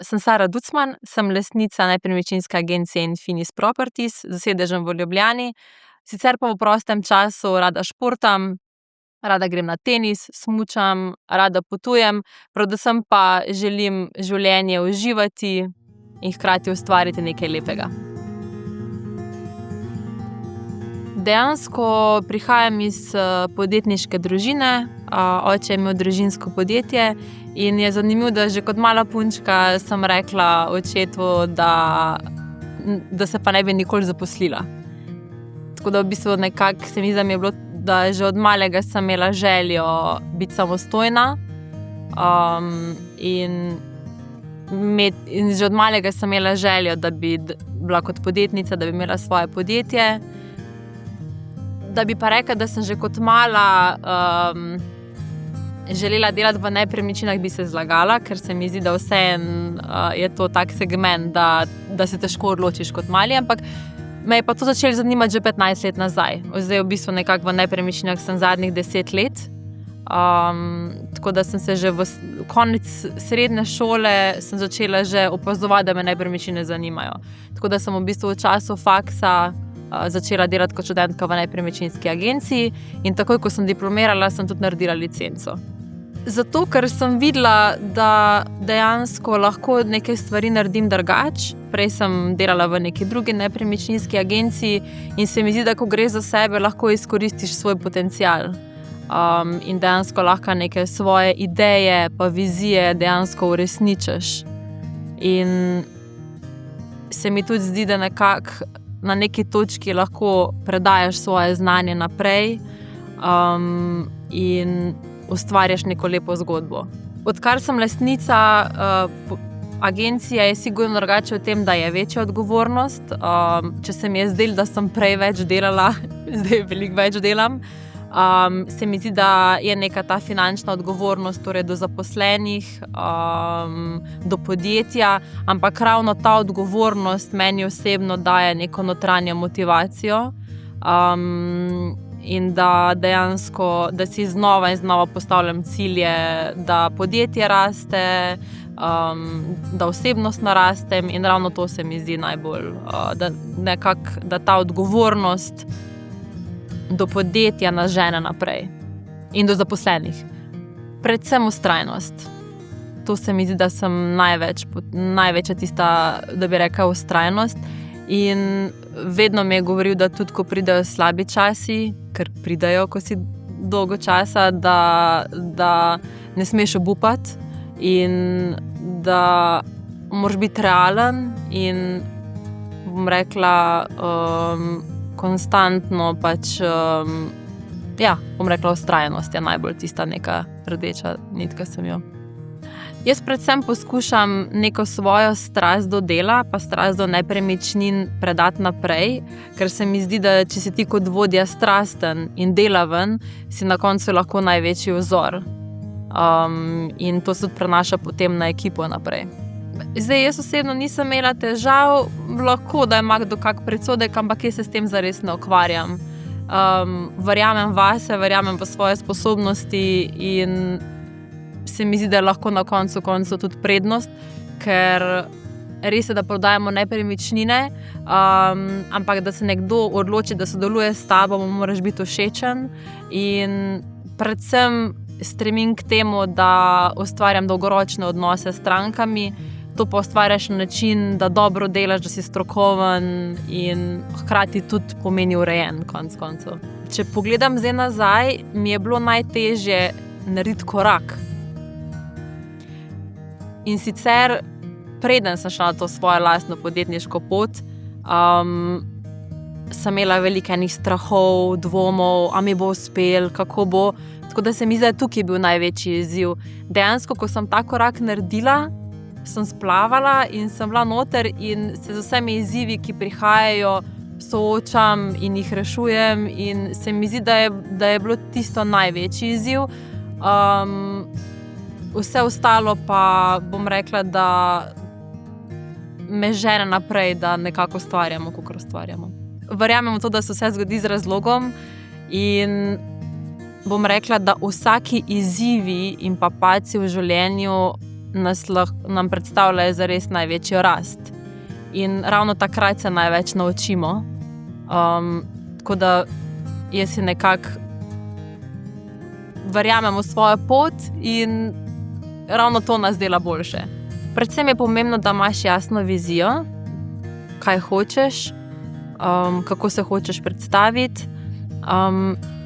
Sem Sara Ducman, sem lastnica nepremičninske agencije Infinis Properties z sedežem v Ljubljani. Sicer pa v prostem času rada športam, rada grem na tenis, smučam, rada potujem, predvsem pa želim življenje uživati in hkrati ustvariti nekaj lepega. Dejansko prihajam iz podjetniške družine, oče je imel družinsko podjetje in je zanimivo, da že kot mala punčka sem rekla očetu, da se pa ne bi nikoli zaposlila. Tako da v bistvu nekako se mi zdi, da mi je bilo, da že od malega sem imela željo biti samostojna, in že od malega sem imela željo, da bi bila kot podjetnica, da bi imela svoje podjetje. Da bi pa rekla, da sem že kot mala želela delati v nepremičninah, bi se zlagala, ker se mi zdi, da vseeno je to tak segment, da se težko odločiš kot mali, ampak me je pa to začelo zanimati že 15 let nazaj. Zdaj v bistvu nekako v nepremičninah sem zadnjih 10 let, tako da sem se že v konec srednje šole sem začela že opazovati, da me nepremičnine zanimajo. Tako da sem v bistvu v času faksa začela delati kot študentka v nepremičninski agenciji in takoj, ko sem diplomirala, sem tudi naredila licenco. Zato, ker sem videla, da dejansko lahko neke stvari naredim drugače. Prej sem delala v neki drugi nepremičninski agenciji in se mi zdi, da ko gre za sebe, lahko izkoristiš svoj potencial. In dejansko lahko neke svoje ideje pa vizije dejansko uresničiš. In se mi tudi zdi, da nekako na neki točki lahko predajaš svoje znanje naprej, in ustvarjaš neko lepo zgodbo. Odkar sem lastnica agencije, je sigurno drugače v tem, da je večja odgovornost. Če se mi je zdelo, da sem prej več delala, zdaj veliko več delam. Se mi zdi, da je neka ta finančna odgovornost, torej do zaposlenih, do podjetja, ampak ravno ta odgovornost meni osebno daje neko notranjo motivacijo, in da dejansko, da si znova in znova postavljam cilje, da podjetje raste, da osebnostno rastem in ravno to se mi zdi najbolj, da ta odgovornost do podjetja nas žene naprej in do zaposlenih. Predvsem vztrajnost. To se mi zdi, da sem največja tista, da bi rekla, vztrajnost. In vedno mi je govoril, da tudi ko pridejo slabi časi, ker pridejo, ko si dolgo časa, da ne smeš obupati in da moraš biti realen in bom rekla konstantno bom rekla, vztrajnost je najbolj tista neka rdeča nitka sem jo. Jaz predvsem poskušam neko svojo strast do dela pa strast do nepremičnin predati naprej, ker se mi zdi, da če si ti kot vodja strasten in delaven, si na koncu lahko največji vzor. In to se tudi prenaša potem na ekipo naprej. Zdaj, jaz osebno nisem imela težav, lahko da ima kdo kak predsodek, ampak jaz se s tem zares ne ukvarjam. Verjamem vase, verjamem v svoje sposobnosti in se mi zdi, da je lahko na koncu tudi prednost, ker res je, da prodajamo nepremičnine, ampak da se nekdo odloči, da sodeluje s tabo, mu moraš biti všečen in predvsem stremim k temu, da ustvarjam dolgoročne odnose s strankami. To pa ustvarjaš na način, da dobro delaš, da si strokoven in hkrati tudi pomeni urejen konec koncev. Če pogledam zdaj nazaj, mi je bilo najtežje narediti korak. In sicer, preden sem šla na to svojo lastno podjetniško pot, sem imela veliko enih strahov, dvomov, a mi bo uspelo, kako bo. Tako da se mi zdi, da tukaj je bil največji izziv. Dejansko, ko sem ta korak naredila, sem splavala in sem bila noter in se z vsemi izzivi, ki prihajajo, soočam in jih rešujem in se mi zdi, da je bilo tisto največji izziv. Vse ostalo pa bom rekla, da me žene naprej, da nekako ustvarjamo, kakor ustvarjamo. Verjamem v to, da se vse zgodi z razlogom in bom rekla, da vsaki izzivi in pa padci v življenju nam predstavljajo zares največjo rast. In ravno takrat se največ naučimo. Tako da jaz si nekako verjamem v svojo pot in ravno to nas dela boljše. Predvsem je pomembno, da imaš jasno vizijo, kaj hočeš, kako se hočeš predstaviti,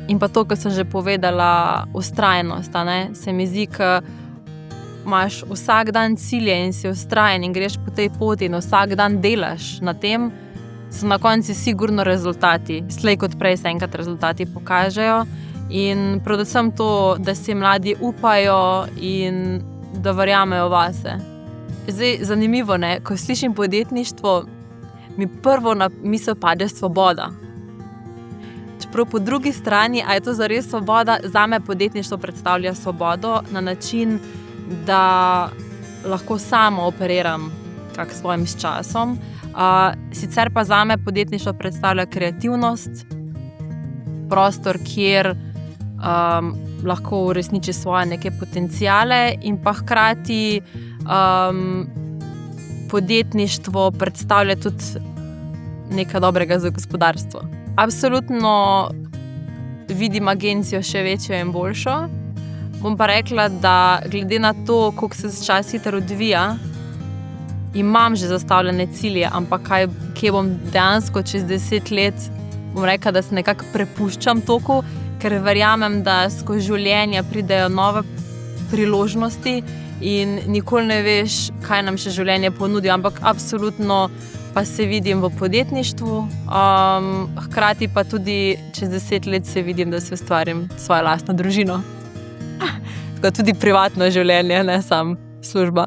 in pa to, kar sem že povedala, vztrajnost. Se mi zdi, ko imaš vsak dan cilje in si vztrajen in greš po tej poti in vsak dan delaš na tem, so na koncu sigurno rezultati. Slej kot prej se enkrat rezultati pokažejo. In predvsem to, da si mladi upajo in da verjamejo vase. Zdaj, zanimivo, ko slišim podjetništvo, mi prvo na misel pade svoboda. Čeprav po drugi strani, a je to zares svoboda, zame podjetništvo predstavlja svobodo na način, da lahko samo operiram kak svojim s časom. Sicer pa zame podjetništvo predstavlja kreativnost, prostor, kjer lahko uresniči svoje neke potenciale, in pa hkrati podjetništvo predstavlja tudi nekaj dobrega za gospodarstvo. Absolutno vidim agencijo še večjo in boljšo. Bom pa rekla, da glede na to, koliko se čas hitro odvija, imam že zastavljene cilje, ampak kje bom dejansko čez 10 let, bom rekla, da se nekako prepuščam toku, ker verjamem, da skozi življenje pridejo nove priložnosti in nikoli ne veš, kaj nam še življenje ponudi, ampak absolutno pa se vidim v podjetništvu, hkrati pa tudi čez 10 let se vidim, da si ustvarim svojo lastno družino. Tako tudi privatno življenje, ne samo služba.